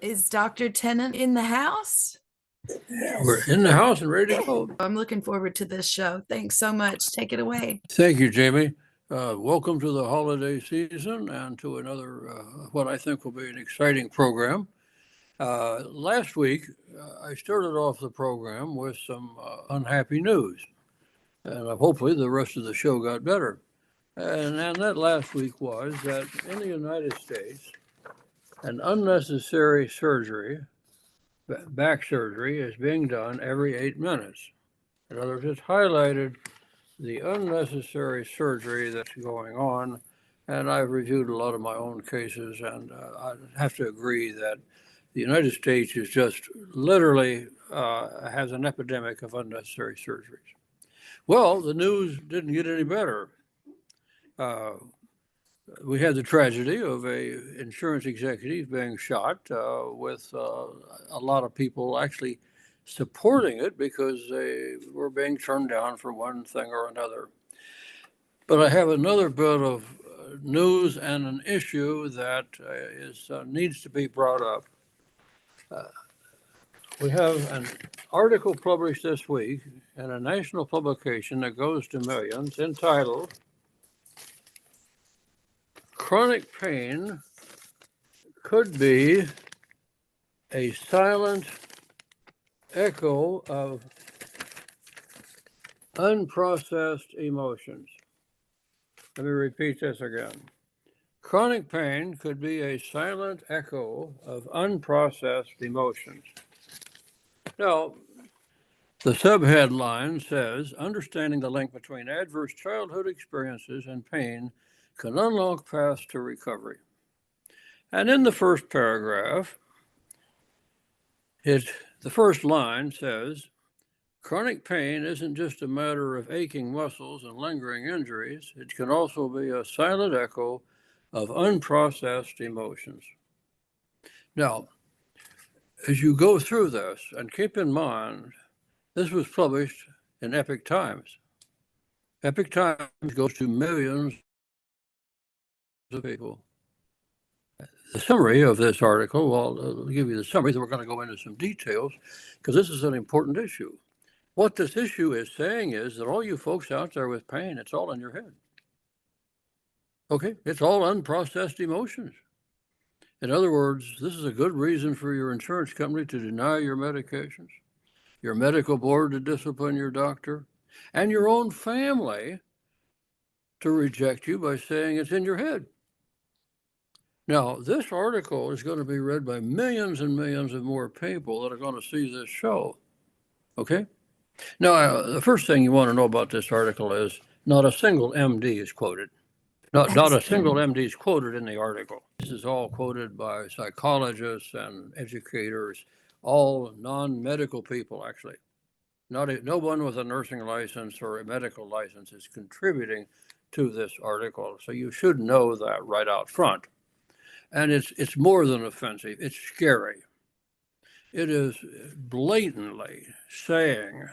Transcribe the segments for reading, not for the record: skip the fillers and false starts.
Is Dr. Tennant in the house? We're in the house and ready to go. I'm looking forward to this show. Thanks so much. Take it away. Thank you, Jamie. Welcome to the holiday season and to another, what I think will be an exciting program. Last week, I started off the program with some unhappy news, and hopefully the rest of the show got better. And that last week was that in the United States, an unnecessary surgery, back surgery, is being done every 8 minutes. In other words, it's highlighted the unnecessary surgery that's going on. And I've reviewed a lot of my own cases, and I have to agree that the United States is just literally has an epidemic of unnecessary surgeries. Well, the news didn't get any better. We had the tragedy of a insurance executive being shot with a lot of people actually supporting it because they were being turned down for one thing or another. But I have another bit of news and an issue that needs to be brought up. We have an article published this week in a national publication that goes to millions entitled "Chronic Pain Could Be a Silent Echo of Unprocessed Emotions." Let me repeat this again. Chronic pain could be a silent echo of unprocessed emotions. Now, the subheadline says, "Understanding the link between adverse childhood experiences and pain can unlock paths to recovery." And in the first paragraph, the first line says, "Chronic pain isn't just a matter of aching muscles and lingering injuries. It can also be a silent echo of unprocessed emotions." Now, as you go through this, and keep in mind, this was published in Epic Times. Epic Times goes to millions of people. The summary of this article, well, I'll give you the summary, then we're going to go into some details, because this is an important issue. What this issue is saying is that all you folks out there with pain, it's all in your head. Okay? It's all unprocessed emotions. In other words, this is a good reason for your insurance company to deny your medications, your medical board to discipline your doctor, and your own family to reject you by saying it's in your head. Now, this article is going to be read by millions and millions of more people that are going to see this show. Okay? Now, the first thing you want to know about this article is not a single MD is quoted. Not a single MD is quoted in the article. This is all quoted by psychologists and educators, all non-medical people, actually. No one with a nursing license or a medical license is contributing to this article. So you should know that right out front. And it's more than offensive. It's scary. It is blatantly saying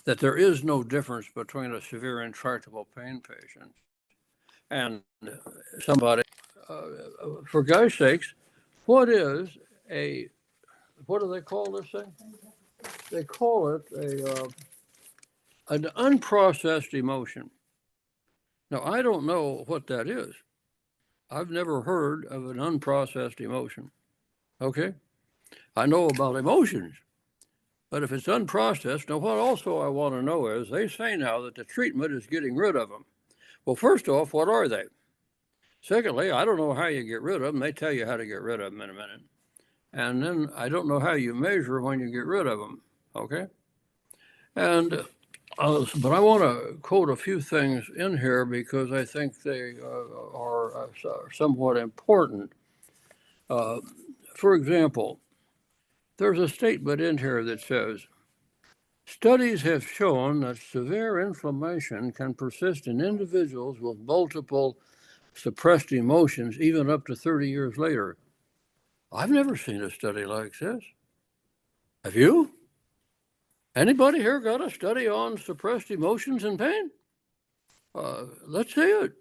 that there is no difference between a severe intractable pain patient and somebody, for God's sakes, what do they call this thing? They call it an unprocessed emotion. Now, I don't know what that is. I've never heard of an unprocessed emotion. Okay? I know about emotions. But if it's unprocessed, now what also I want to know is, they say now that the treatment is getting rid of them. Well, first off, what are they? Secondly, I don't know how you get rid of them. They tell you how to get rid of them in a minute. And then I don't know how you measure when you get rid of them, okay? And, but I want to quote a few things in here because I think they are somewhat important. For example, there's a statement in here that says, "Studies have shown that severe inflammation can persist in individuals with multiple suppressed emotions even up to 30 years later." I've never seen a study like this. Have you? Anybody here got a study on suppressed emotions and pain? Let's see it.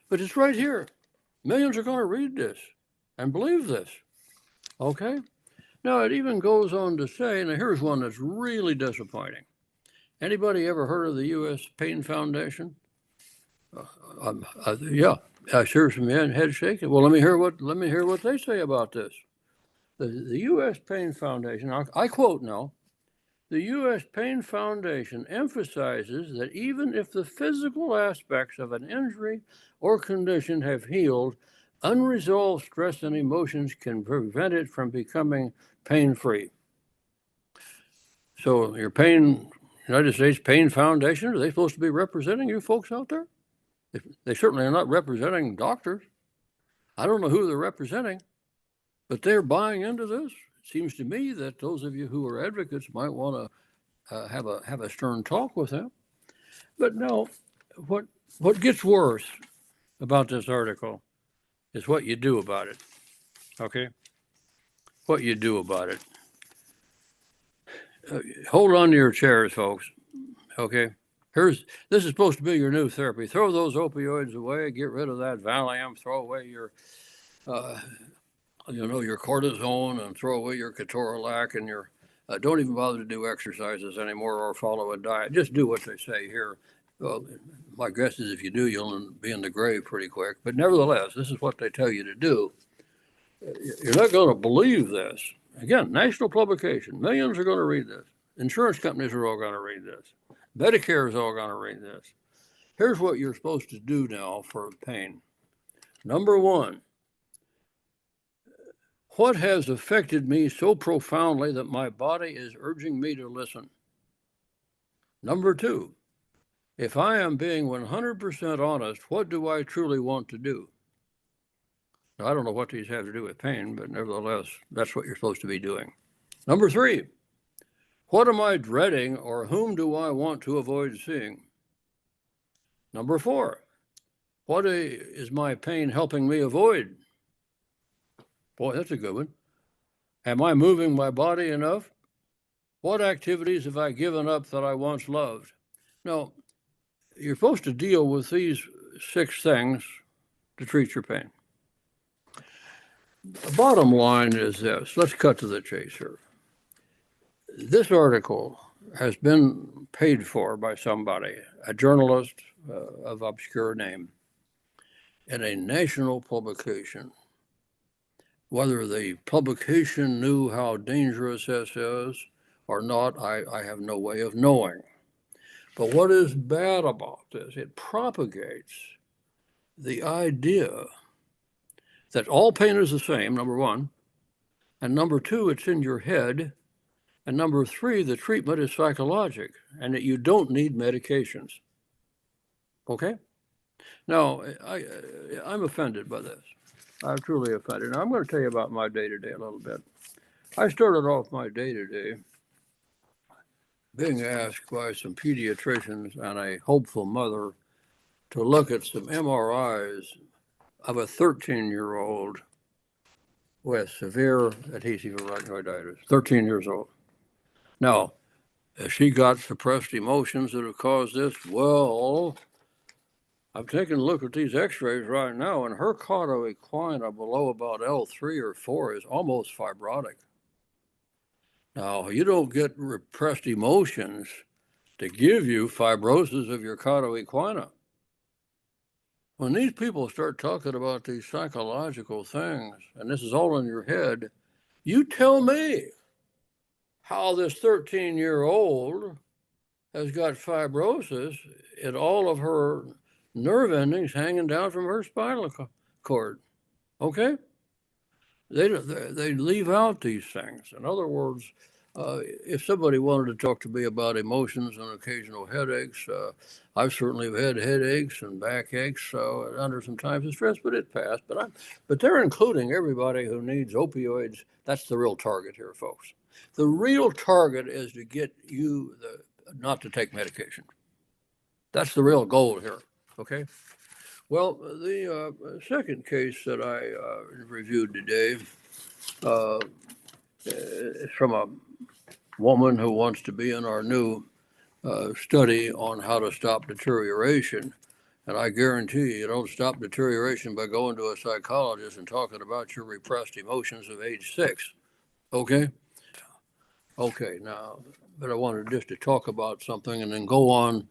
But it's right here. Millions are going to read this and believe this. Okay. Now, it even goes on to say, now here's one that's really disappointing. Anybody ever heard of the U.S. Pain Foundation? Yeah, I hear some head shaking. Well, let me hear what they say about this. The U.S. Pain Foundation, I quote now, the U.S. Pain Foundation emphasizes that even if the physical aspects of an injury or condition have healed, unresolved stress and emotions can prevent it from becoming pain-free. So your United States Pain Foundation, are they supposed to be representing you folks out there? They certainly are not representing doctors. I don't know who they're representing, but they're buying into this. It seems to me that those of you who are advocates might want to have a stern talk with them. But no, what gets worse about this article is what you do about it. Okay, what you do about it. Hold on to your chairs, folks. Okay. This is supposed to be your new therapy. Throw those opioids away. Get rid of that Valium. Throw away your, your cortisone, and throw away your ketorolac, and your. Don't even bother to do exercises anymore or follow a diet. Just do what they say here. Well, my guess is if you do, you'll be in the grave pretty quick. But nevertheless, this is what they tell you to do. You're not going to believe this. Again, national publication. Millions are going to read this. Insurance companies are all going to read this. Medicare is all going to read this. Here's what you're supposed to do now for pain. Number one, what has affected me so profoundly that my body is urging me to listen? Number two, if I am being 100% honest, what do I truly want to do? Now, I don't know what these have to do with pain, but nevertheless, that's what you're supposed to be doing. Number three, what am I dreading, or whom do I want to avoid seeing? Number four, what is my pain helping me avoid? Boy, that's a good one. Am I moving my body enough? What activities have I given up that I once loved? Now, you're supposed to deal with these 6 things to treat your pain. The bottom line is this. Let's cut to the chase here. This article has been paid for by somebody, a journalist of obscure name, in a national publication. Whether the publication knew how dangerous this is or not, I have no way of knowing. But what is bad about this, it propagates the idea that all pain is the same, number one, and number two, it's in your head, and number three, the treatment is psychologic, and that you don't need medications. Okay? Now, I'm offended by this. I'm truly offended. Now, I'm going to tell you about my day-to-day a little bit. I started off my day-to-day being asked by some pediatricians and a hopeful mother to look at some MRIs of a 13-year-old with severe adhesive arachnoiditis, 13 years old. Now, has she got suppressed emotions that have caused this? Well, I'm taking a look at these x-rays right now, and her cauda equina below about L3 or 4 is almost fibrotic. Now, you don't get repressed emotions to give you fibrosis of your cauda equina. When these people start talking about these psychological things, and this is all in your head, you tell me how this 13-year-old has got fibrosis in all of her nerve endings hanging down from her spinal cord. Okay? They leave out these things. In other words, if somebody wanted to talk to me about emotions and occasional headaches, I've certainly had headaches and backaches under some times of stress, but it passed. But they're including everybody who needs opioids. That's the real target here, folks. The real target is to get you not to take medication. That's the real goal here. Okay. Well, the second case that I reviewed today is from a woman who wants to be in our new study on how to stop deterioration. And I guarantee you don't stop deterioration by going to a psychologist and talking about your repressed emotions of age 6. Okay? Okay, now, but I wanted just to talk about something and then go on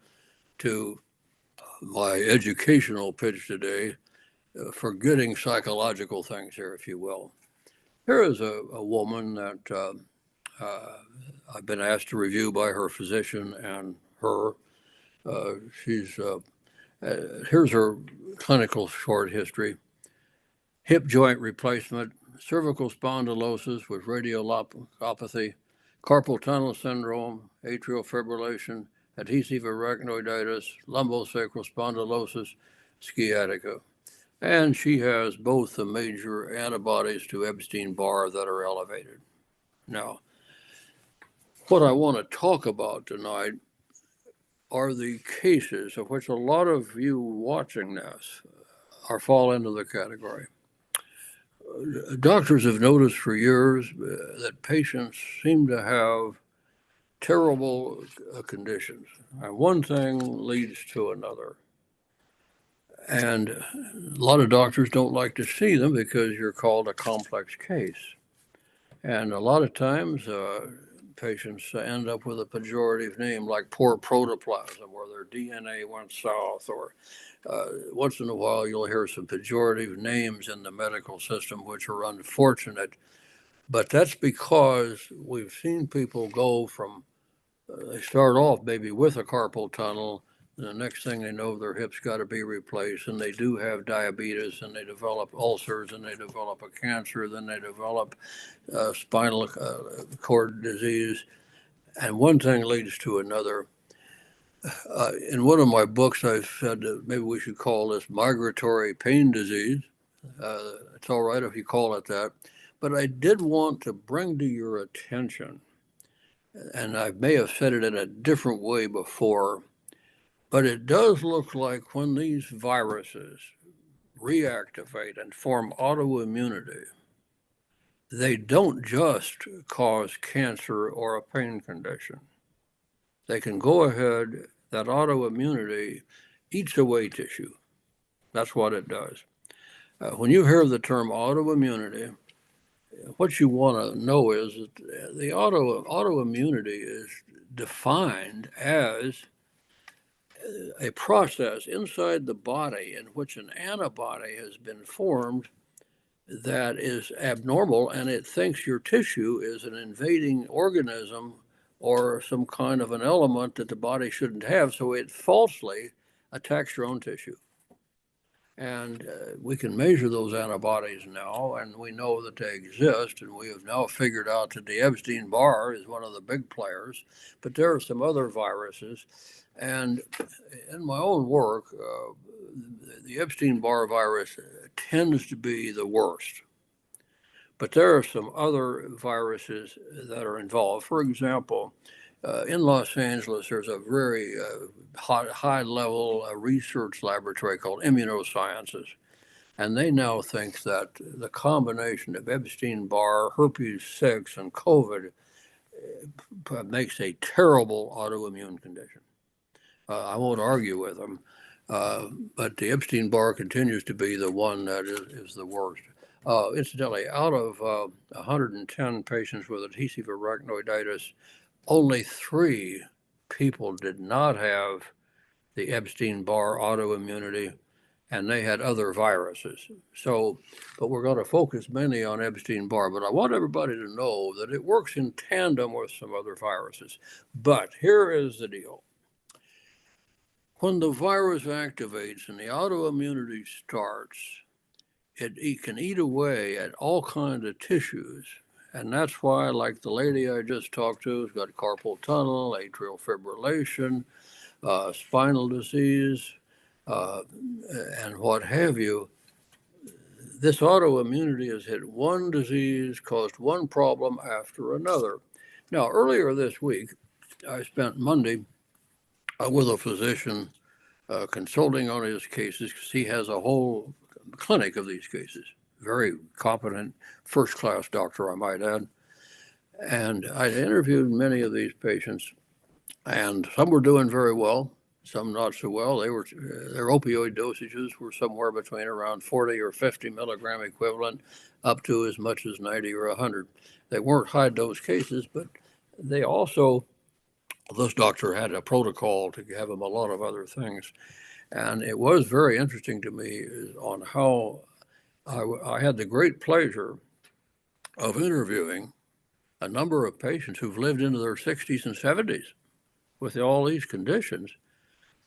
to my educational pitch today, forgetting psychological things here, if you will. Here is a woman that I've been asked to review by her physician and her. She's here's her clinical short history: hip joint replacement, cervical spondylosis with radiolopathy, carpal tunnel syndrome, atrial fibrillation, adhesive arachnoiditis, lumbosacral spondylosis, sciatica. And she has both the major antibodies to Epstein-Barr that are elevated. Now, what I want to talk about tonight are the cases of which a lot of you watching this fall into the category. Doctors have noticed for years that patients seem to have terrible conditions, and one thing leads to another. And a lot of doctors don't like to see them because you're called a complex case. And a lot of times, patients end up with a pejorative name like poor protoplasm, or their DNA went south, or once in a while you'll hear some pejorative names in the medical system, which are unfortunate. But that's because we've seen people go from, they start off maybe with a carpal tunnel, and the next thing they know, their hips got to be replaced, and they do have diabetes, and they develop ulcers, and they develop a cancer, then they develop spinal cord disease, and one thing leads to another. In one of my books, I said that maybe we should call this migratory pain disease. It's all right if you call it that, but I did want to bring to your attention, and I may have said it in a different way before, but it does look like when these viruses reactivate and form autoimmunity, they don't just cause cancer or a pain condition. They can go ahead, that autoimmunity eats away tissue. That's what it does. When you hear the term autoimmunity, what you want to know is that the autoimmunity is defined as a process inside the body in which an antibody has been formed that is abnormal, and it thinks your tissue is an invading organism or some kind of an element that the body shouldn't have, so it falsely attacks your own tissue. And we can measure those antibodies now, and we know that they exist, and we have now figured out that the Epstein-Barr is one of the big players, but there are some other viruses. And in my own work, the Epstein-Barr virus tends to be the worst. But there are some other viruses that are involved. For example, in Los Angeles, there's a very high-level research laboratory called Immunosciences. And they now think that the combination of Epstein-Barr, herpes 6, and COVID makes a terrible autoimmune condition. I won't argue with them, but the Epstein-Barr continues to be the one that is the worst. Incidentally, out of 110 patients with adhesive arachnoiditis, only 3 people did not have the Epstein-Barr autoimmunity, and they had other viruses. So, but we're going to focus mainly on Epstein-Barr, but I want everybody to know that it works in tandem with some other viruses. But here is the deal. When the virus activates and the autoimmunity starts, it can eat away at all kinds of tissues. And that's why, like the lady I just talked to, has got carpal tunnel, atrial fibrillation, spinal disease, and what have you. This autoimmunity has hit one disease, caused one problem after another. Now, earlier this week, I spent Monday with a physician consulting on his cases, because he has a whole clinic of these cases. Very competent, first-class doctor, I might add. And I interviewed many of these patients, and some were doing very well, some not so well. Their opioid dosages were somewhere between around 40 or 50 milligram equivalent up to as much as 90 or 100. They weren't high dose cases, but they also, this doctor had a protocol to have them a lot of other things. And it was very interesting to me on how I had the great pleasure of interviewing a number of patients who've lived into their 60s and 70s with all these conditions.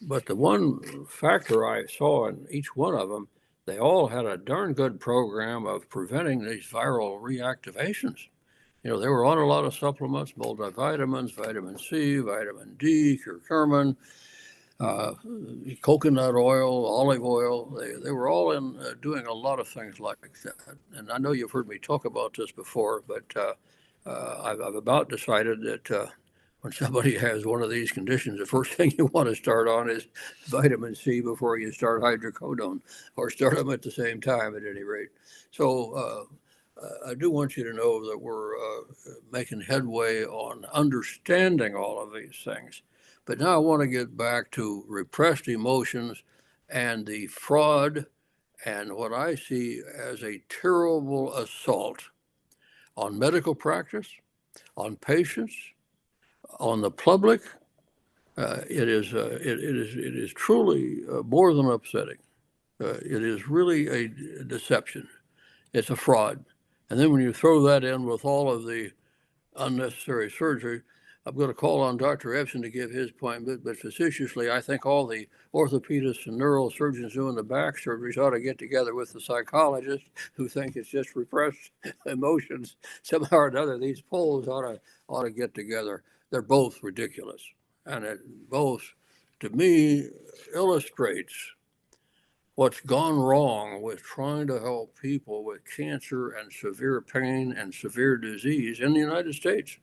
But the one factor I saw in each one of them, they all had a darn good program of preventing these viral reactivations. You know, they were on a lot of supplements, multivitamins, vitamin C, vitamin D, curcumin, coconut oil, olive oil. They were all in doing a lot of things like that. And I know you've heard me talk about this before, but I've about decided that when somebody has one of these conditions, the first thing you want to start on is vitamin C before you start hydrocodone, or start them at the same time at any rate. So I do want you to know that we're making headway on understanding all of these things. But now I want to get back to repressed emotions and the fraud and what I see as a terrible assault on medical practice, on patients, on the public. It is truly more than upsetting. It is really a deception. It's a fraud. And then when you throw that in with all of the unnecessary surgery, I'm going to call on Dr. Ebsen to give his point, but facetiously, I think all the orthopedists and neurosurgeons doing the back surgeries ought to get together with the psychologists who think it's just repressed emotions. Somehow or another, these poles ought to get together. They're both ridiculous. And it both, to me, illustrates what's gone wrong with trying to help people with cancer and severe pain and severe disease in the United States.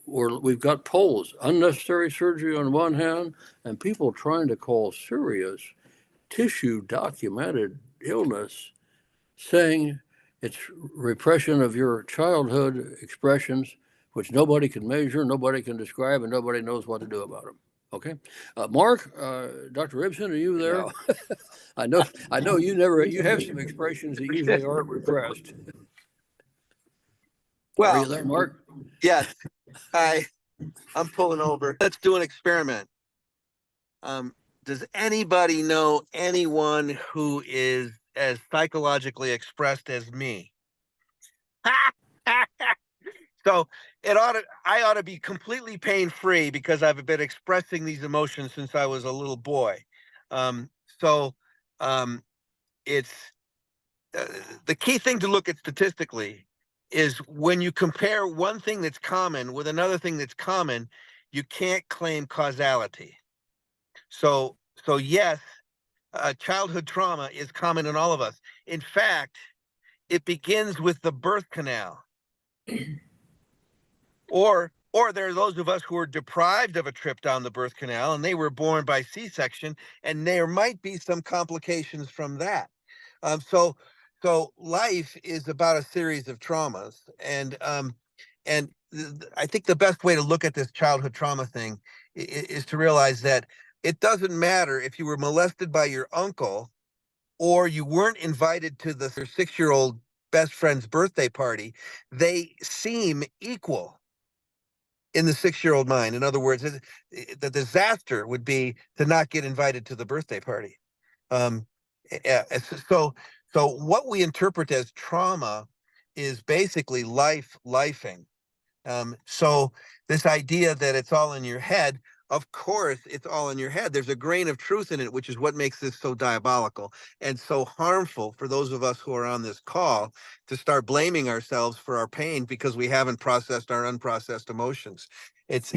We've got polls, unnecessary surgery on one hand, and people trying to call serious tissue documented illness, saying it's repression of your childhood expressions, which nobody can measure, nobody can describe, and nobody knows what to do about them. Okay, Mark, Dr. Ibsen, are you there? No. I know you have some expressions that usually aren't repressed. Well, are you there, Mark? Yes. I'm pulling over. Let's do an experiment. Does anybody know anyone who is as psychologically expressed as me? So I ought to be completely pain-free because I've been expressing these emotions since I was a little boy. It's the key thing to look at statistically is when you compare one thing that's common with another thing that's common, you can't claim causality. So yes, childhood trauma is common in all of us. In fact, it begins with the birth canal. Or there are those of us who are deprived of a trip down the birth canal and they were born by C-section, and there might be some complications from that. So life is about a series of traumas, and I think the best way to look at this childhood trauma thing is to realize that it doesn't matter if you were molested by your uncle or you weren't invited to your 6-year-old best friend's birthday party. They seem equal in the 6-year-old mind. In other words, the disaster would be to not get invited to the birthday party. So what we interpret as trauma is basically lifing. So this idea that it's all in your head, of course, it's all in your head. There's a grain of truth in it, which is what makes this so diabolical and so harmful for those of us who are on this call to start blaming ourselves for our pain because we haven't processed our unprocessed emotions. It's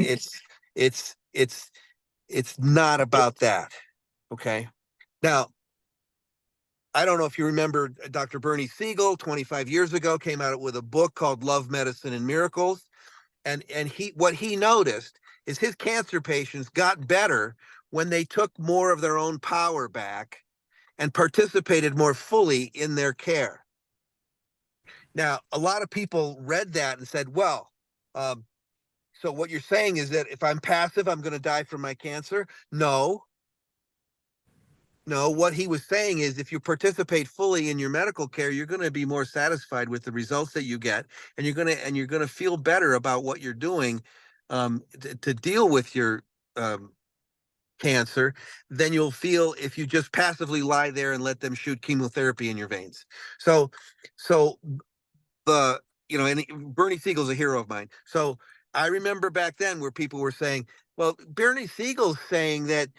not about that. Okay. Now, I don't know if you remember Dr. Bernie Siegel 25 years ago came out with a book called Love, Medicine, and Miracles. And what he noticed is his cancer patients got better when they took more of their own power back and participated more fully in their care. Now, a lot of people read that and said, well, So what you're saying is that if I'm passive, I'm going to die from my cancer? No. No, what he was saying is if you participate fully in your medical care, you're going to be more satisfied with the results that you get, and you're going to feel better about what you're doing to deal with your cancer than you'll feel if you just passively lie there and let them shoot chemotherapy in your veins. So the and Bernie Siegel's a hero of mine. So I remember back then where people were saying, well, Bernie Siegel's saying that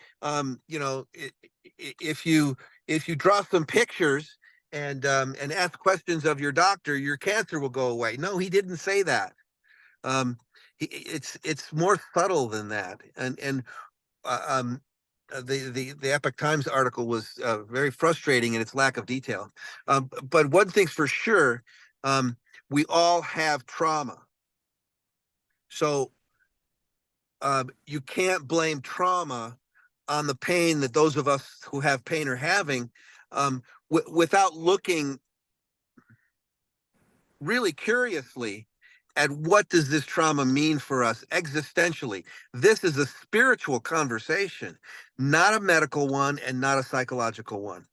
if you draw some pictures and ask questions of your doctor, your cancer will go away. No, he didn't say that. It's more subtle than that. And the Epoch Times article was very frustrating in its lack of detail. But one thing's for sure, we all have trauma. So you can't blame trauma on the pain that those of us who have pain are having without looking really curiously at what does this trauma mean for us existentially. This is a spiritual conversation, not a medical one and not a psychological one.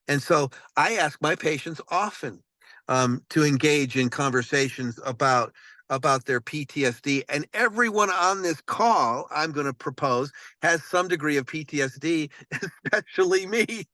And so I ask my patients often to engage in conversations about their PTSD, and everyone on this call I'm going to propose has some degree of PTSD, especially me.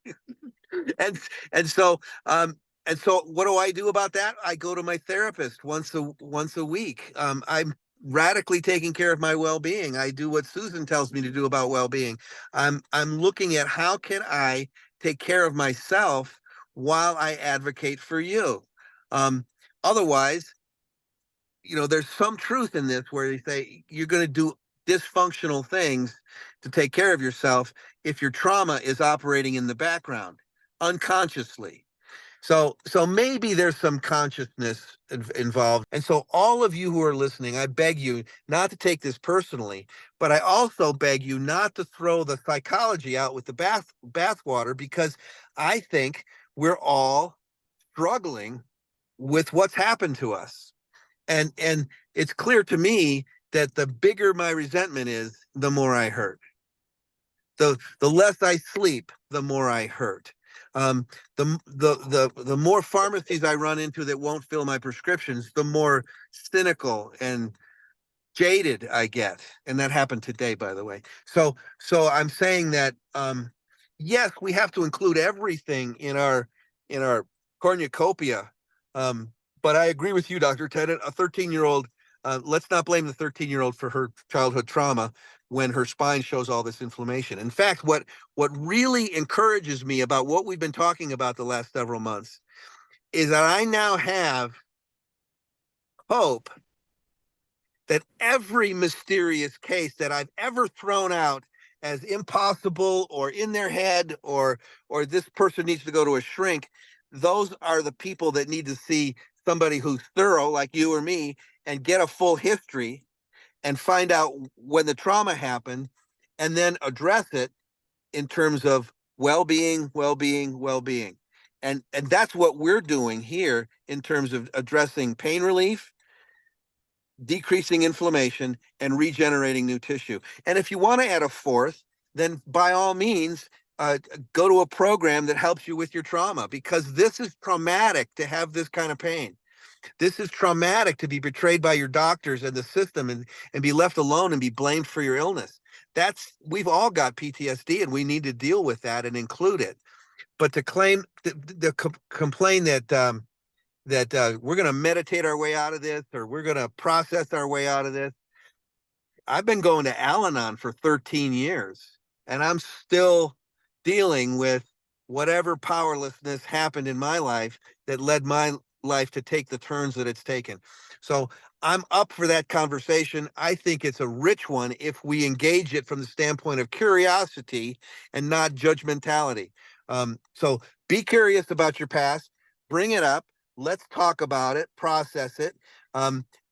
and and so and so what do I do about that? I go to my therapist once a week. I'm radically taking care of my well-being. I do what Susan tells me to do about well-being. I'm looking at how can I take care of myself while I advocate for you. Otherwise, there's some truth in this where they say you're going to do dysfunctional things to take care of yourself if your trauma is operating in the background unconsciously. So maybe there's some consciousness involved. And so all of you who are listening, I beg you not to take this personally, but I also beg you not to throw the psychology out with the bathwater, because I think we're all struggling with what's happened to us. And it's clear to me that the bigger my resentment is, the more I hurt. The less I sleep, the more I hurt. The more pharmacies I run into that won't fill my prescriptions, the more cynical and jaded I get. And that happened today, by the way. So I'm saying that yes, we have to include everything in our cornucopia. But I agree with you, Dr. Tennant. A 13-year-old, let's not blame the 13-year-old for her childhood trauma when her spine shows all this inflammation. In fact, what really encourages me about what we've been talking about the last several months is that I now have hope that every mysterious case that I've ever thrown out as impossible or in their head or this person needs to go to a shrink, those are the people that need to see somebody who's thorough like you or me and get a full history and find out when the trauma happened and then address it in terms of well-being. And that's what we're doing here in terms of addressing pain relief, decreasing inflammation, and regenerating new tissue. And if you want to add a fourth, then by all means, go to a program that helps you with your trauma, because this is traumatic to have this kind of pain. This is traumatic to be betrayed by your doctors and the system and be left alone and be blamed for your illness. We've all got PTSD and we need to deal with that and include it. But to complain that we're going to meditate our way out of this or we're going to process our way out of this. I've been going to Al-Anon for 13 years and I'm still dealing with whatever powerlessness happened in my life that led my life to take the turns that it's taken. So I'm up for that conversation. I think it's a rich one if we engage it from the standpoint of curiosity and not judgmentality. So be curious about your past, bring it up. Let's talk about it, process it.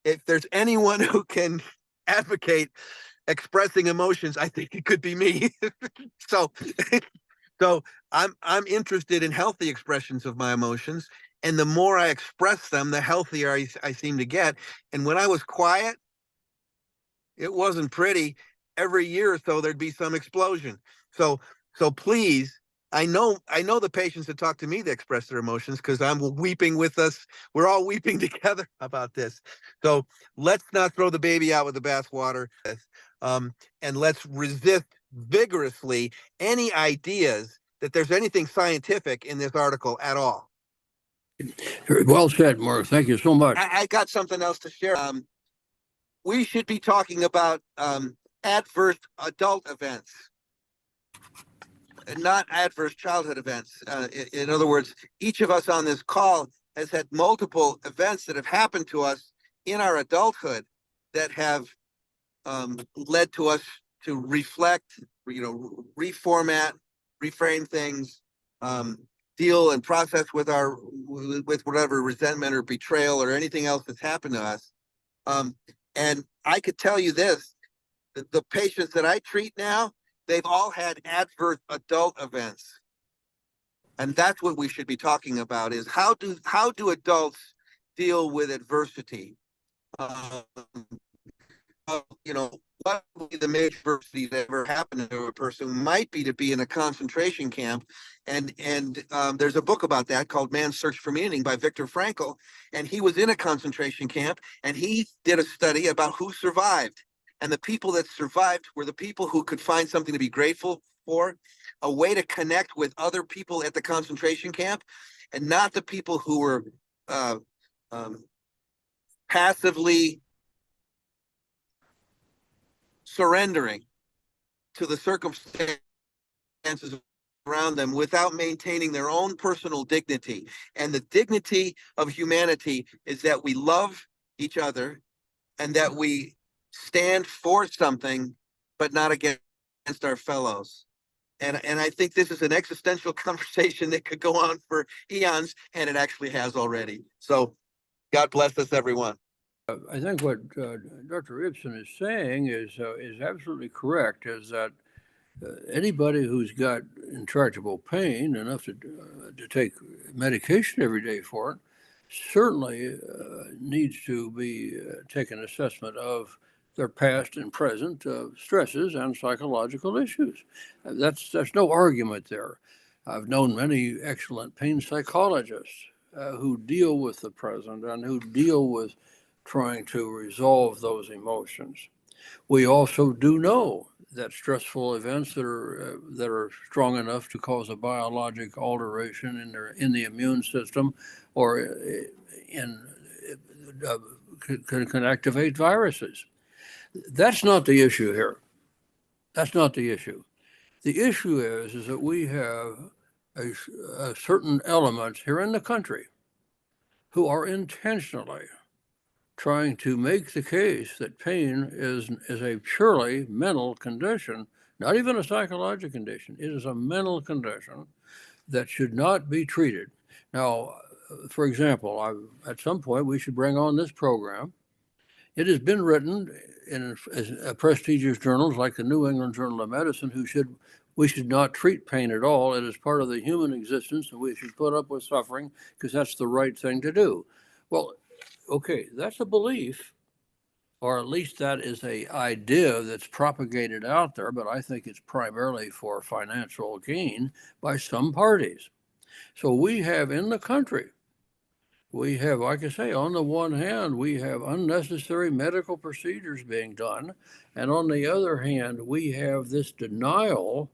If there's anyone who can advocate expressing emotions, I think it could be me. So I'm interested in healthy expressions of my emotions. And the more I express them, the healthier I seem to get. And when I was quiet, It wasn't pretty. Every year or so there'd be some explosion. So please, I know the patients that talk to me that express their emotions because I'm weeping with us. We're all weeping together about this. So let's not throw the baby out with the bathwater. And let's resist vigorously any ideas that there's anything scientific in this article at all. Well said, Mark. Thank you so much. I got something else to share. We should be talking about adverse adult events, and not adverse childhood events. In other words, each of us on this call has had multiple events that have happened to us in our adulthood that have led to us to reflect, reformat, reframe things, deal and process with whatever resentment or betrayal or anything else that's happened to us. And I could tell you this, the patients that I treat now, they've all had adverse adult events. And that's what we should be talking about is how do adults deal with adversity? What would be the major adversity that ever happened to a person might be to be in a concentration camp. And there's a book about that called Man's Search for Meaning by Viktor Frankl. And he was in a concentration camp and he did a study about who survived. And the people that survived were the people who could find something to be grateful for, a way to connect with other people at the concentration camp, and not the people who were passively surrendering to the circumstances around them without maintaining their own personal dignity. And the dignity of humanity is that we love each other and that we stand for something, but not against our fellows. And I think this is an existential conversation that could go on for eons, and it actually has already. So God bless us, everyone. I think what Dr. Ibsen is saying is absolutely correct, is that anybody who's got intractable pain, enough to take medication every day for it, certainly needs to be take an assessment of their past and present stresses and psychological issues. There's no argument there. I've known many excellent pain psychologists who deal with the present and who deal with trying to resolve those emotions. We also do know that stressful events that are strong enough to cause a biologic alteration in the immune system or can activate viruses. That's not the issue here. That's not the issue. The issue is that we have a certain elements here in the country who are intentionally trying to make the case that pain is a purely mental condition, not even a psychological condition. It is a mental condition that should not be treated. Now, for example, at some point we should bring on this program. It has been written in prestigious journals like the New England Journal of Medicine, we should not treat pain at all. It is part of the human existence, and we should put up with suffering because that's the right thing to do. Well, okay, that's a belief, or at least that is an idea that's propagated out there, but I think it's primarily for financial gain by some parties. So we have in the country, we have, like I say, on the one hand, we have unnecessary medical procedures being done. And on the other hand, we have this denial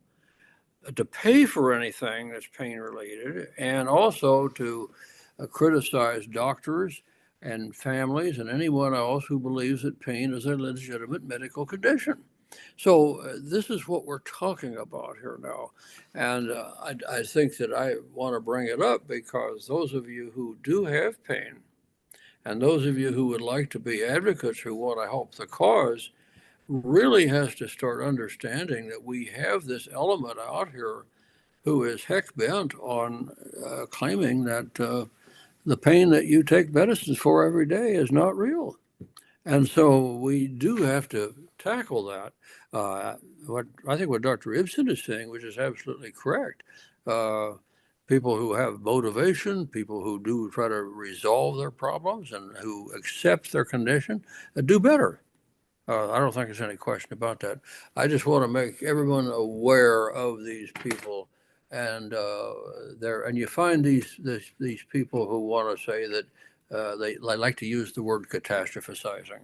to pay for anything that's pain related, and also to criticize doctors and families and anyone else who believes that pain is a legitimate medical condition. So this is what we're talking about here now. And I think that I want to bring it up because those of you who do have pain and those of you who would like to be advocates who want to help the cause really has to start understanding that we have this element out here who is heck bent on claiming that the pain that you take medicines for every day is not real. And so we do have to tackle that. I think what Dr. Ibsen is saying, which is absolutely correct, people who have motivation, people who do try to resolve their problems and who accept their condition, do better. I don't think there's any question about that. I just want to make everyone aware of these people, and and you find these people who want to say that they like to use the word catastrophizing.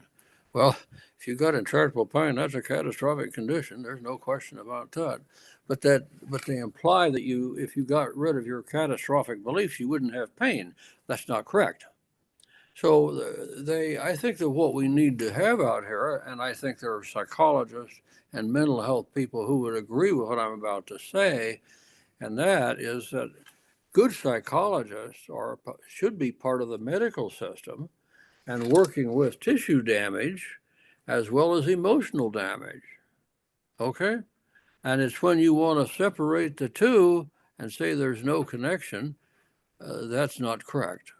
Well, if you've got intractable pain, that's a catastrophic condition. There's no question about that. But they imply that if you got rid of your catastrophic beliefs, you wouldn't have pain. That's not correct. So I think that what we need to have out here, and I think there are psychologists and mental health people who would agree with what I'm about to say, and that is that good psychologists should be part of the medical system and working with tissue damage as well as emotional damage. Okay? And it's when you want to separate the two and say there's no connection, that's not correct.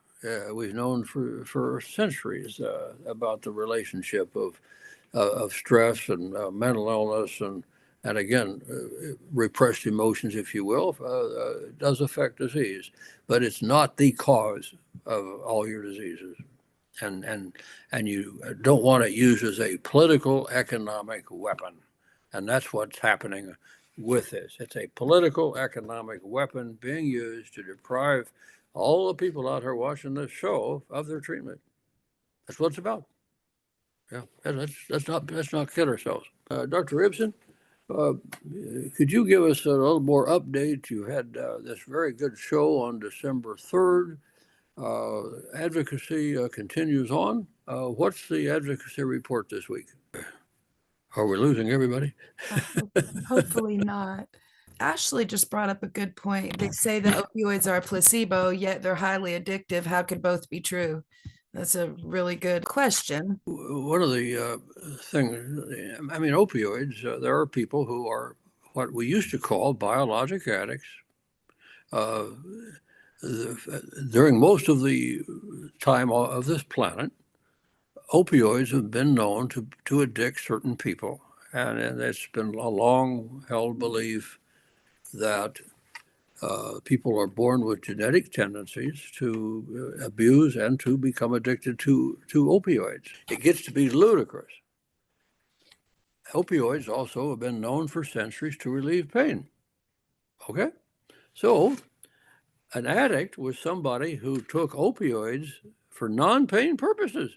We've known for centuries about the relationship of stress and mental illness and again, repressed emotions, if you will, does affect disease, but it's not the cause of all your diseases. And you don't want it used as a political economic weapon. And that's what's happening with this. It's a political economic weapon being used to deprive all the people out here watching this show of their treatment. That's what it's about. Yeah, let's not kid ourselves. Dr. Ibsen, could you give us a little more update? You had this very good show on December 3rd. Advocacy continues on. What's the advocacy report this week? Are we losing everybody? Hopefully not. Ashley just brought up a good point. They say that opioids are a placebo, yet they're highly addictive. How could both be true? That's a really good question. One of the things, I mean, opioids, there are people who are what we used to call biologic addicts. During most of the time of this planet, opioids have been known to addict certain people. And it's been a long held belief that people are born with genetic tendencies to abuse and to become addicted to opioids. It gets to be ludicrous. Opioids also have been known for centuries to relieve pain. Okay? So an addict was somebody who took opioids for non-pain purposes.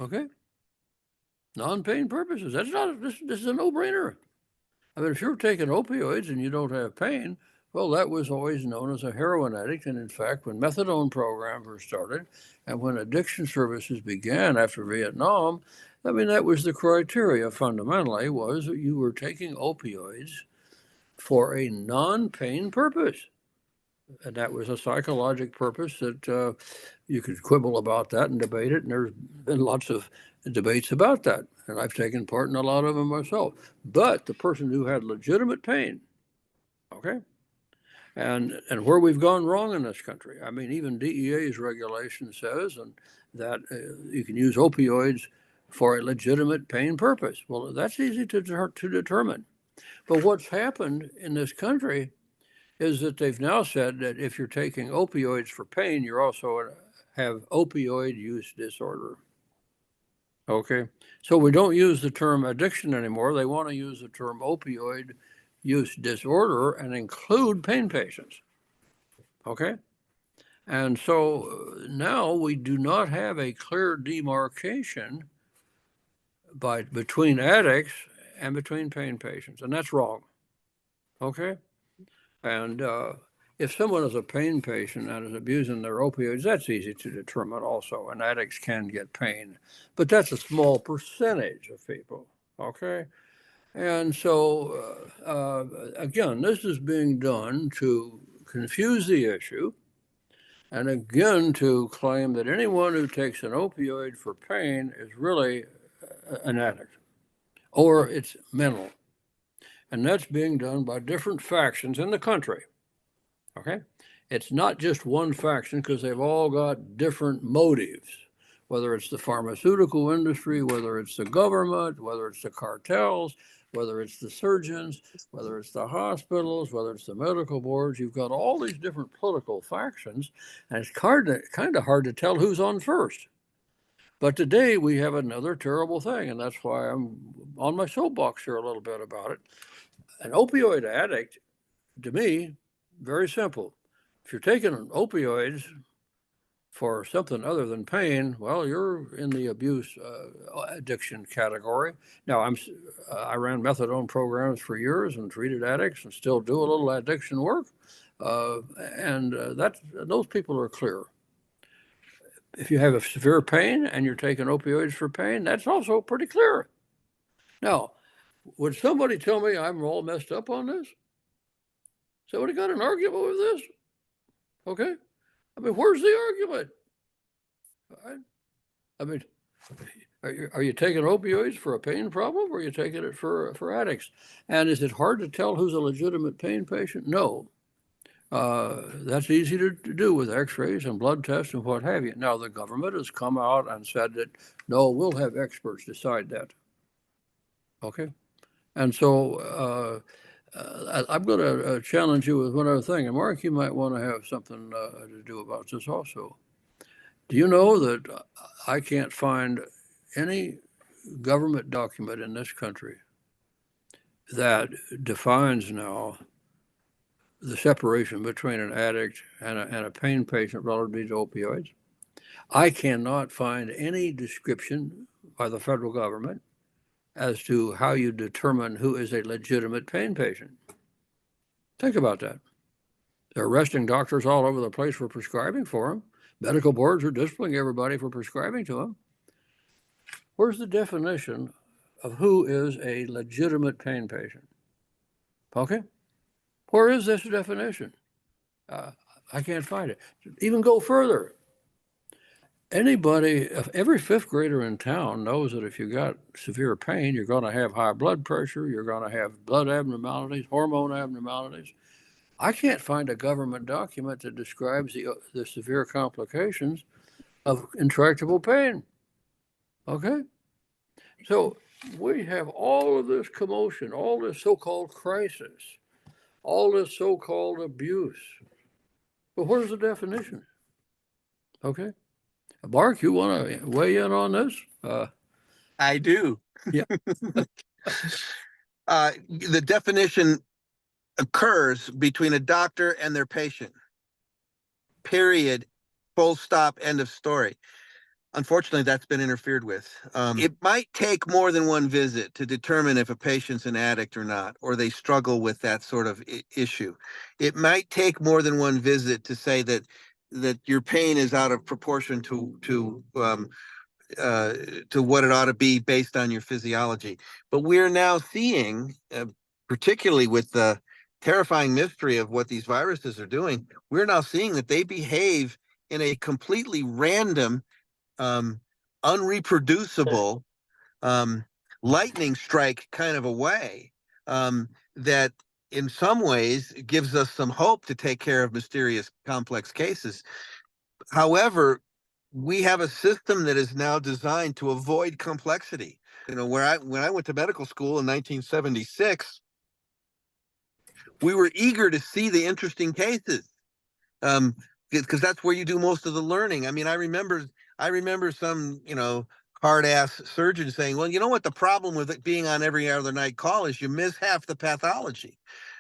Okay? Non-pain purposes. That's not, this is a no-brainer. I mean, if you're taking opioids and you don't have pain, well, that was always known as a heroin addict. And in fact, when methadone programs were started and when addiction services began after Vietnam, I mean, that was the criteria fundamentally, was that you were taking opioids for a non-pain purpose. And that was a psychological purpose that you could quibble about that and debate it. And there's been lots of debates about that. And I've taken part in a lot of them myself. But the person who had legitimate pain, okay, and where we've gone wrong in this country. I mean, even DEA's regulation says that you can use opioids for a legitimate pain purpose. Well, that's easy to determine. But what's happened in this country is that they've now said that if you're taking opioids for pain, you also have opioid use disorder. Okay, so we don't use the term addiction anymore. They want to use the term opioid use disorder and include pain patients. Okay, and so now we do not have a clear demarcation between addicts and between pain patients, and that's wrong. Okay, and if someone is a pain patient and is abusing their opioids, that's easy to determine also, and addicts can get pain, but that's a small percentage of people, okay? And so, again, this is being done to confuse the issue, and again, to claim that anyone who takes an opioid for pain is really an addict, or it's mental. And that's being done by different factions in the country. Okay, it's not just one faction because they've all got different motives, whether it's the pharmaceutical industry, whether it's the government, whether it's the cartels, whether it's the surgeons, whether it's the hospitals, whether it's the medical boards. You've got all these different political factions, and it's kind of hard to tell who's on first. But today we have another terrible thing, and that's why I'm on my soapbox here a little bit about it. An opioid addict, to me, very simple. If you're taking opioids for something other than pain, well, you're in the abuse addiction category. Now, I ran methadone programs for years and treated addicts and still do a little addiction work. Those people are clear. If you have a severe pain and you're taking opioids for pain, that's also pretty clear. Now, would somebody tell me I'm all messed up on this? Somebody got an argument with this? Okay. I mean, where's the argument? I mean, are you taking opioids for a pain problem, or are you taking it for addicts? And is it hard to tell who's a legitimate pain patient? No. That's easy to do with x-rays and blood tests and what have you. Now, the government has come out and said that, no, we'll have experts decide that. Okay. And so I'm going to challenge you with one other thing. And Mark, you might want to have something to do about this also. Do you know that I can't find any government document in this country that defines now the separation between an addict and a pain patient relative to opioids? I cannot find any description by the federal government as to how you determine who is a legitimate pain patient. Think about that. They're arresting doctors all over the place for prescribing for them. Medical boards are disciplining everybody for prescribing to them. Where's the definition of who is a legitimate pain patient? Okay? Where is this definition? I can't find it. Even go further. Every fifth grader in town knows that if you got severe pain, you're going to have high blood pressure, you're going to have blood abnormalities, hormone abnormalities. I can't find a government document that describes the severe complications of intractable pain. Okay? So we have all of this commotion, all this so-called crisis, all this so-called abuse. But where's the definition? Okay? Mark, you want to weigh in on this? I do. Yeah. The definition occurs between a doctor and their patient. Period. Full stop. End of story. Unfortunately, that's been interfered with. It might take more than one visit to determine if a patient's an addict or not, or they struggle with that sort of issue. It might take more than one visit to say that your pain is out of proportion to what it ought to be based on your physiology. But we're now seeing, particularly with the terrifying mystery of what these viruses are doing, we're now seeing that they behave in a completely random, unreproducible, lightning strike kind of a way, that in some ways gives us some hope to take care of mysterious complex cases. However, we have a system that is now designed to avoid complexity. You know, when I went to medical school in 1976, we were eager to see the interesting cases, because that's where you do most of the learning. I mean, I remember some, hard ass surgeon saying, well, you know what the problem with it being on every other night call is? You miss half the pathology.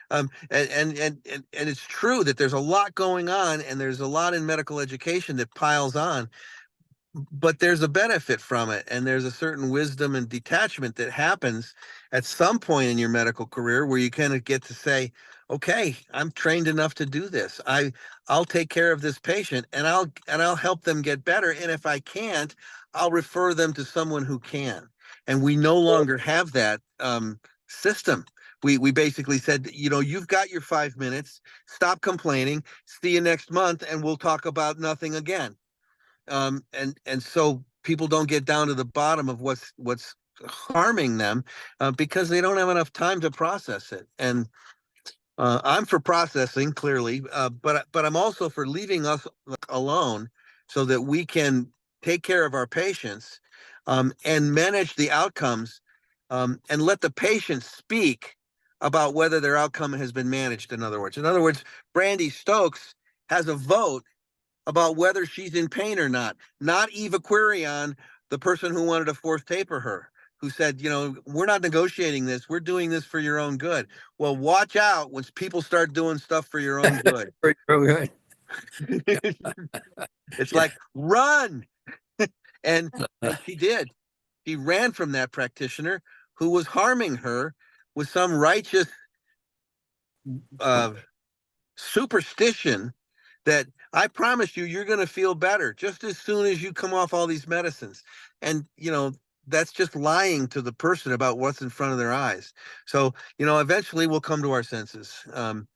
And it's true that there's a lot going on, and there's a lot in medical education that piles on, but there's a benefit from it, and there's a certain wisdom and detachment that happens at some point in your medical career where you kind of get to say, okay, I'm trained enough to do this. I'll take care of this patient, and I'll help them get better, and if I can't, I'll refer them to someone who can. And we no longer have that system. We basically said, you've got your 5 minutes, stop complaining, see you next month, and we'll talk about nothing again. And so people don't get down to the bottom of what's harming them, because they don't have enough time to process it. And I'm for processing, clearly, but I'm also for leaving us alone so that we can take care of our patients, and manage the outcomes, and let the patient speak about whether their outcome has been managed. In other words, Brandy Stokes has a vote about whether she's in pain or not Eva Quirion, the person who wanted to force taper her, who said, you know, we're not negotiating this. We're doing this for your own good. Well, watch out when people start doing stuff for your own good. Very good. It's Yeah. like, run. And she did. She ran from that practitioner who was harming her with some righteous superstition that I promise you, you're going to feel better just as soon as you come off all these medicines. And, you know, that's just lying to the person about what's in front of their eyes. So, you know, eventually we'll come to our senses. And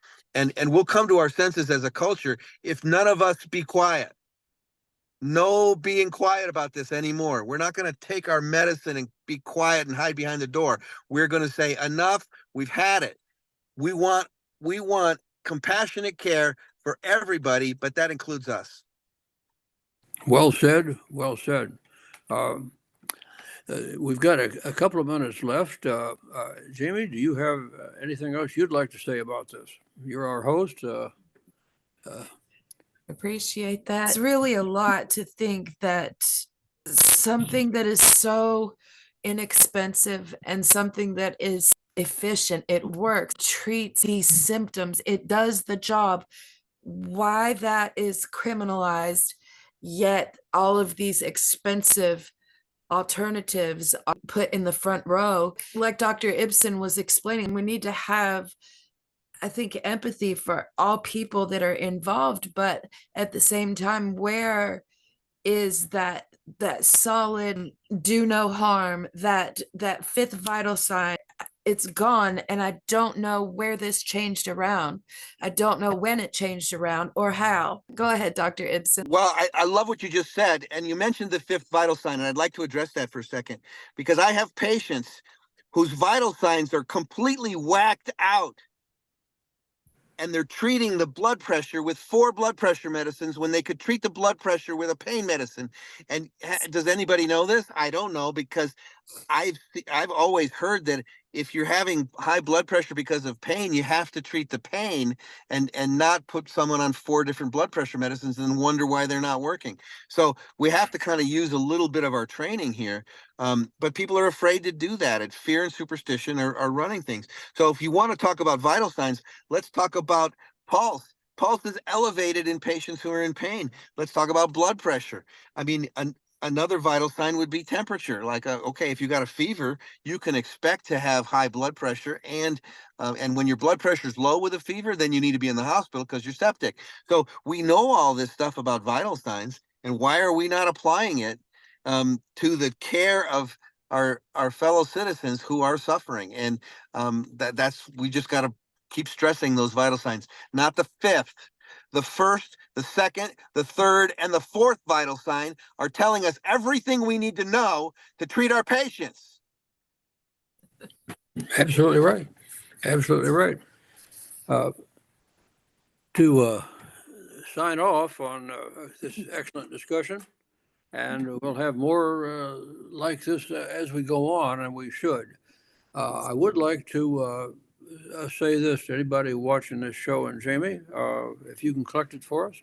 we'll come to our senses as a culture if none of us be quiet. No being quiet about this anymore. We're not going to take our medicine and be quiet and hide behind the door. We're going to say, enough, we've had it. We want compassionate care for everybody, but that includes us. Well said. Well said. We've got a couple of minutes left. Jamie, do you have anything else you'd like to say about this? You're our host. Appreciate that. It's really a lot to think that something that is so inexpensive and something that is efficient, it works, treats these symptoms, it does the job. Why that is criminalized, yet all of these expensive alternatives are put in the front row. Like Dr. Ibsen was explaining, we need to have, I think, empathy for all people that are involved, but at the same time, where is that solid do no harm, that fifth vital sign? It's gone, and I don't know where this changed around. I don't know when it changed around or how. Go ahead, Dr. Ibsen. Well, I love what you just said, and you mentioned the fifth vital sign, and I'd like to address that for a second, because I have patients whose vital signs are completely whacked out, and they're treating the blood pressure with 4 blood pressure medicines when they could treat the blood pressure with a pain medicine. And does anybody know this? I don't know, because I've always heard that if you're having high blood pressure because of pain, you have to treat the pain and not put someone on 4 different blood pressure medicines and wonder why they're not working. So we have to kind of use a little bit of our training here. But people are afraid to do that. It's fear and superstition are running things. So if you want to talk about vital signs, let's talk about pulse. Pulse is elevated in patients who are in pain. Let's talk about blood pressure. I mean, another vital sign would be temperature. Like, okay, if you got a fever, you can expect to have high blood pressure, and when your blood pressure is low with a fever, then you need to be in the hospital because you're septic. So we know all this stuff about vital signs, and why are we not applying it to the care of our fellow citizens who are suffering? And that's we just got to keep stressing those vital signs, not the fifth. The first, the second, the third, and the fourth vital sign are telling us everything we need to know to treat our patients. Absolutely right. Absolutely right. To sign off on this excellent discussion, and we'll have more like this as we go on, and we should. I would like to say this to anybody watching this show, and Jamie, if you can collect it for us.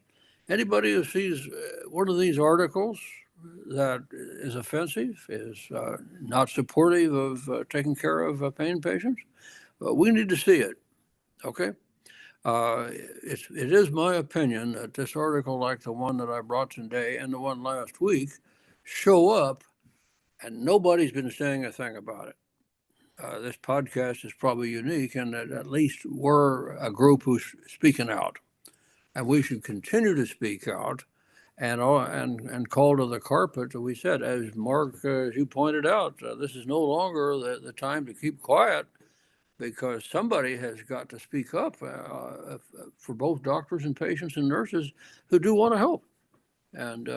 Anybody who sees one of these articles that is offensive, is not supportive of taking care of pain patients, we need to see it, okay? It is my opinion that this article, like the one that I brought today and the one last week, show up and nobody's been saying a thing about it. This podcast is probably unique in that at least we're a group who's speaking out, and we should continue to speak out and call to the carpet. We said, as Mark, as you pointed out, this is no longer the time to keep quiet, because somebody has got to speak up for both doctors and patients and nurses who do want to help and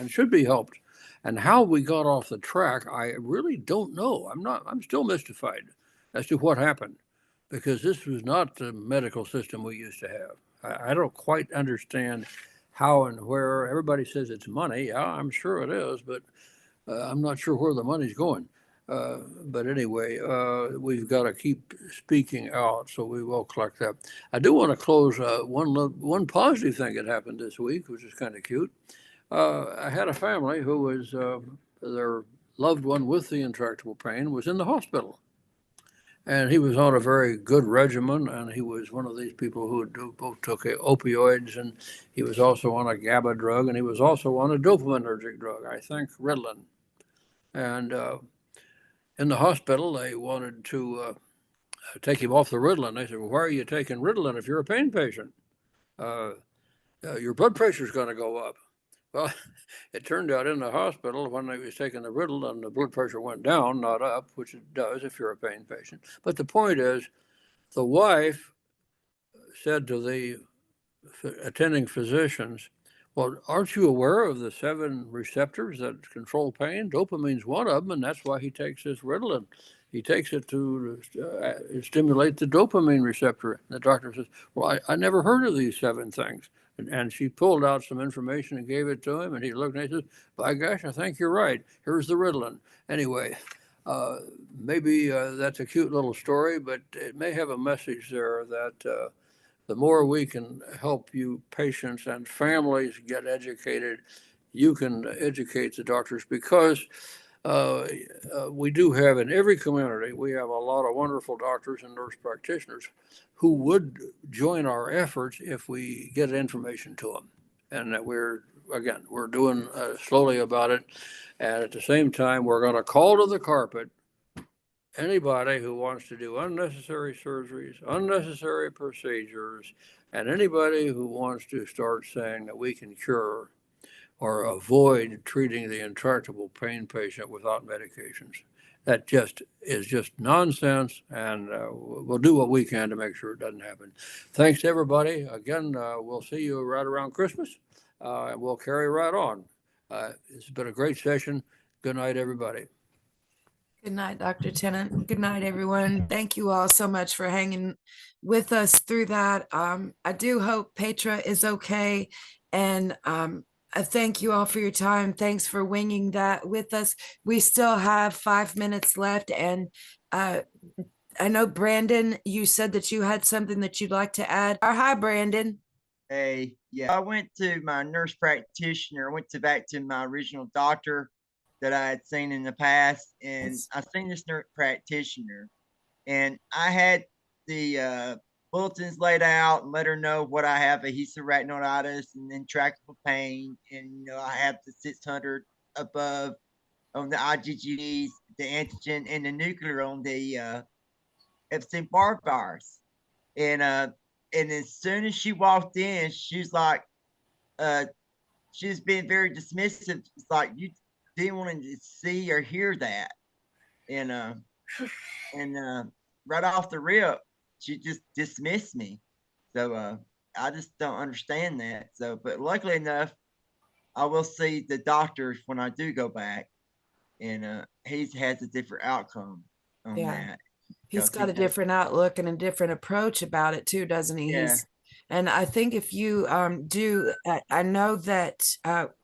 should be helped. And how we got off the track, I really don't know. I'm still mystified as to what happened, because this was not the medical system we used to have. I don't quite understand how and where. Everybody says it's money. Yeah, I'm sure it is, but I'm not sure where the money's going. But anyway, we've got to keep speaking out, so we will collect that. I do want to close one positive thing that happened this week, which is kind of cute. I had a family who was their loved one with the intractable pain was in the hospital. And he was on a very good regimen, and he was one of these people who both took opioids, and he was also on a GABA drug, and he was also on a dopaminergic drug, I think Ritalin. And in the hospital, they wanted to take him off the Ritalin. They said, well, why are you taking Ritalin if you're a pain patient? Your blood pressure is going to go up. Well, it turned out in the hospital when they was taking the Ritalin, the blood pressure went down, not up, which it does if you're a pain patient. But the point is, the wife said to the attending physicians, well, aren't you aware of the 7 receptors that control pain? Dopamine's one of them, and that's why he takes this Ritalin. He takes it to stimulate the dopamine receptor. The doctor says, well, I never heard of these 7 things. And she pulled out some information and gave it to him, and he looked and he says, by gosh, I think you're right. Here's the Ritalin. Anyway, maybe that's a cute little story, but it may have a message there that the more we can help you patients and families get educated, you can educate the doctors, because we do have in every community, we have a lot of wonderful doctors and nurse practitioners who would join our efforts if we get information to them. And that we're doing slowly about it. And at the same time, we're going to call to the carpet anybody who wants to do unnecessary surgeries, unnecessary procedures, and anybody who wants to start saying that we can cure or avoid treating the intractable pain patient without medications. That is just nonsense, and we'll do what we can to make sure it doesn't happen. Thanks to everybody. Again, we'll see you right around Christmas, and we'll carry right on. It's been a great session. Good night, everybody. Good night, Dr. Tennant. Good night, everyone. Thank you all so much for hanging with us through that. I do hope Petra is okay, and I thank you all for your time. Thanks for winging that with us. We still have 5 minutes left, and I know, Brandon, you said that you had something that you'd like to add. Hi, Brandon. Hey, yeah, I went to my nurse practitioner. I went back to my original doctor that I had seen in the past, and I seen this nurse practitioner, and I had the bulletins laid out and let her know what I have: adhesive arachnoiditis and intractable pain, and I have the 600 above on the IgGs, the antigen, and the nuclear on the Epstein-Barr virus. And as soon as she walked in, she's like, she's been very dismissive. It's like, you didn't want to see or hear that. And right off the rip, she just dismissed me. So I just don't understand that. So, but luckily enough, I will see the doctor when I do go back, and he has a different outcome on that. He's got a different outlook and a different approach about it too, doesn't he? Yeah. And I think if you I know that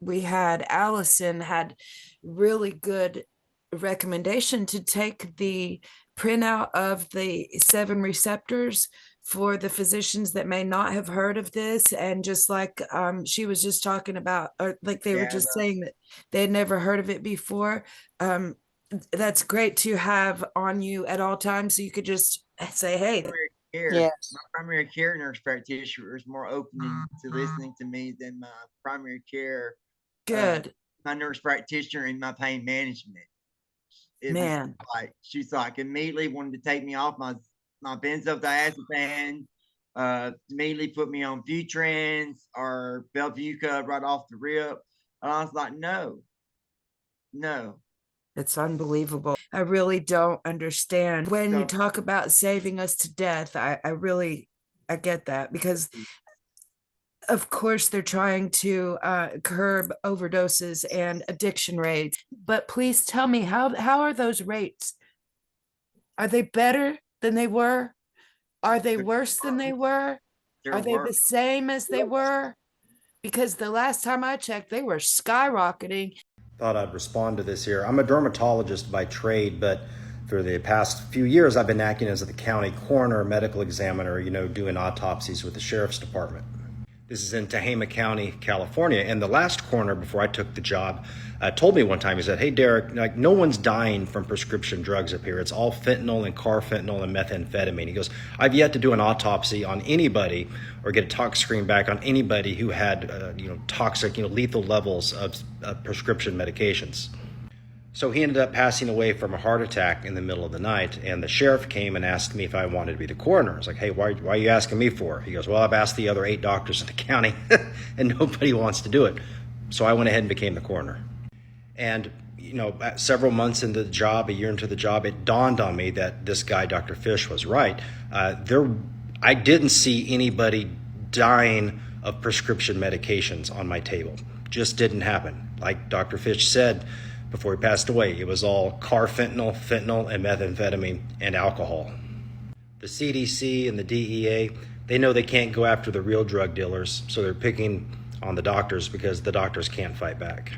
we had Allison had really good recommendation to take the printout of the 7 receptors for the physicians that may not have heard of this, and just like she was just talking about, or like they were just saying that they had never heard of it before. That's great to have on you at all times, so you could just say, hey, my primary care nurse practitioner is more open to listening to me than my primary care my nurse practitioner in my pain management. Was like, she's like immediately wanted to take me off my benzodiazepine, immediately put me on Butrans or Belbuca right off the rip. And I was like, no. It's unbelievable. I really don't understand when you talk about saving us to death. I get that, because of course they're trying to curb overdoses and addiction rates. But please tell me, how are those rates? Are they better than they were? Are they worse than they were? Are they the same as they were? Because the last time I checked, they were skyrocketing. Thought I'd respond to this here. I'm a dermatologist by trade, but for the past few years, I've been acting as the county coroner, medical examiner, doing autopsies with the sheriff's department. This is in Tehama County, California. And the last coroner, before I took the job, told me one time, he said, "Hey, Derek, like, no one's dying from prescription drugs up here. It's all fentanyl and carfentanil and methamphetamine." He goes, "I've yet to do an autopsy on anybody or get a tox screen back on anybody who had, toxic, lethal levels of prescription medications." So he ended up passing away from a heart attack in the middle of the night, and the sheriff came and asked me if I wanted to be the coroner. I was like, "Hey, why are you asking me for?" He goes, "Well, I've asked the other 8 doctors in the county, and nobody wants to do it." So I went ahead and became the coroner. And, several months into the job, a year into the job, it dawned on me that this guy, Dr. Fish, was right. I didn't see anybody dying of prescription medications on my table. Just didn't happen. Like Dr. Fish said, before he passed away, it was all carfentanil, fentanyl, and methamphetamine and alcohol. The CDC and the DEA, they know they can't go after the real drug dealers, so they're picking on the doctors because the doctors can't fight back.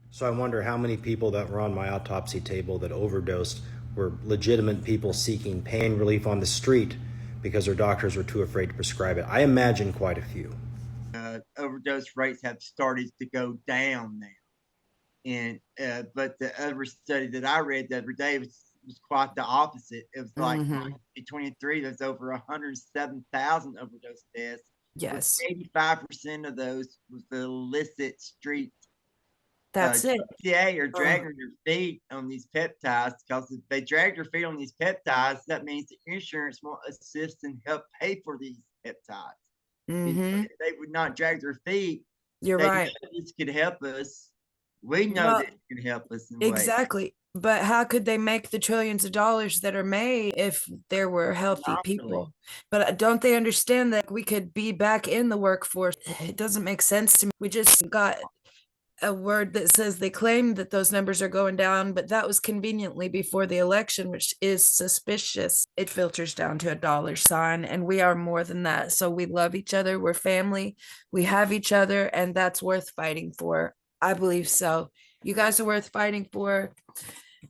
So I wonder how many people that were on my autopsy table that overdosed were legitimate people seeking pain relief on the street because their doctors were too afraid to prescribe it. I imagine quite a few. Overdose rates have started to go down now. And but the other study that I read the other day was quite the opposite. It was like 2023, there's over 107,000 overdose deaths. Yes. 85% of those was the illicit street. That's it. They are dragging their feet on these peptides, because if they drag their feet on these peptides, that means the insurance won't assist and help pay for these peptides. If they would not drag their feet, You're right. This could help us. We know that it can help us in Exactly. ways. But how could they make the trillions of dollars that are made if there were healthy people? But don't they understand that we could be back in the workforce? It doesn't make sense to me. We just got a word that says they claim that those numbers are going down, but that was conveniently before the election, which is suspicious. It filters down to a dollar sign, and we are more than that. So we love each other. We're family. We have each other, and that's worth fighting for. I believe so. You guys are worth fighting for,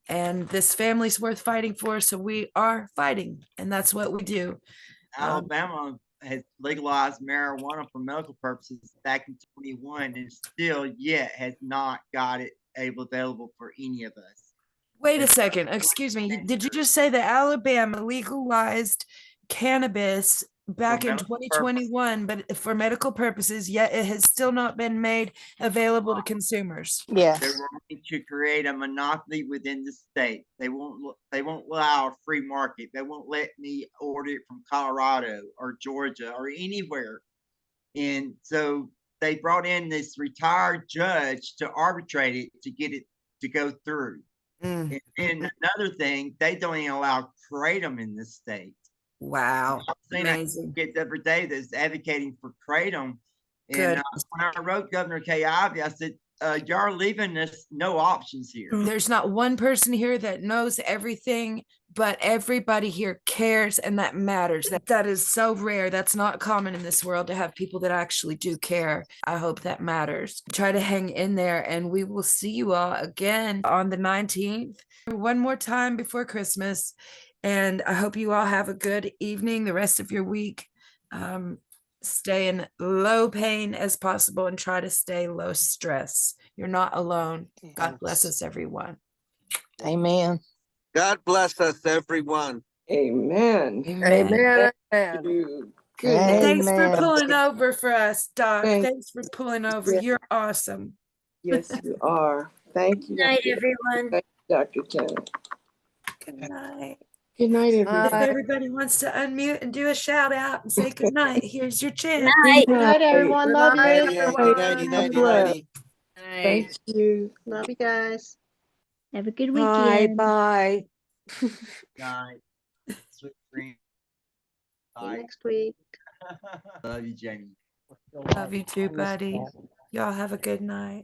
and this family's worth fighting for. So we are fighting, and that's what we do. Alabama has legalized marijuana for medical purposes back in 21, and still yet has not got it available for any of us. Wait a second. Excuse me. Did you just say that Alabama legalized cannabis back in 2021, but for medical purposes, yet it has still not been made available to consumers? Yes. They're going to create a monopoly within the state. They won't allow a free market. They won't let me order it from Colorado or Georgia or anywhere. And so they brought in this retired judge to arbitrate it, to get it to go through. And another thing, they don't even allow kratom in this state. Wow. Amazing. I get every day that's advocating for kratom. And when I wrote Governor Kay Ivey, I said, y'all leaving us no options here. There's not one person here that knows everything, but everybody here cares, and that matters. That is so rare. That's not common in this world, to have people that actually do care. I hope that matters. Try to hang in there, and we will see you all again on the 19th, one more time before Christmas. And I hope you all have a good evening, the rest of your week. Stay in low pain as possible and try to stay low stress. You're not alone. God bless us, everyone. Amen. God bless us, everyone. Amen. Amen. Amen. Thanks for pulling over for us, Doc. Thanks for pulling over. Yeah. You're awesome. Yes, you are. Thank you. Good night, everyone. Thank you, Dr. Janet. Good night. Good night, everyone. If everybody wants to unmute and do a shout out and say good night, here's your chance. Night. Good night, everyone. Love you. Nighty. Thank you. Love you guys. Have a good Bye. weekend. Bye. Night. Sweet dreams. See you next week. Love you, Jamie. Love you too, buddy. Y'all have a good night.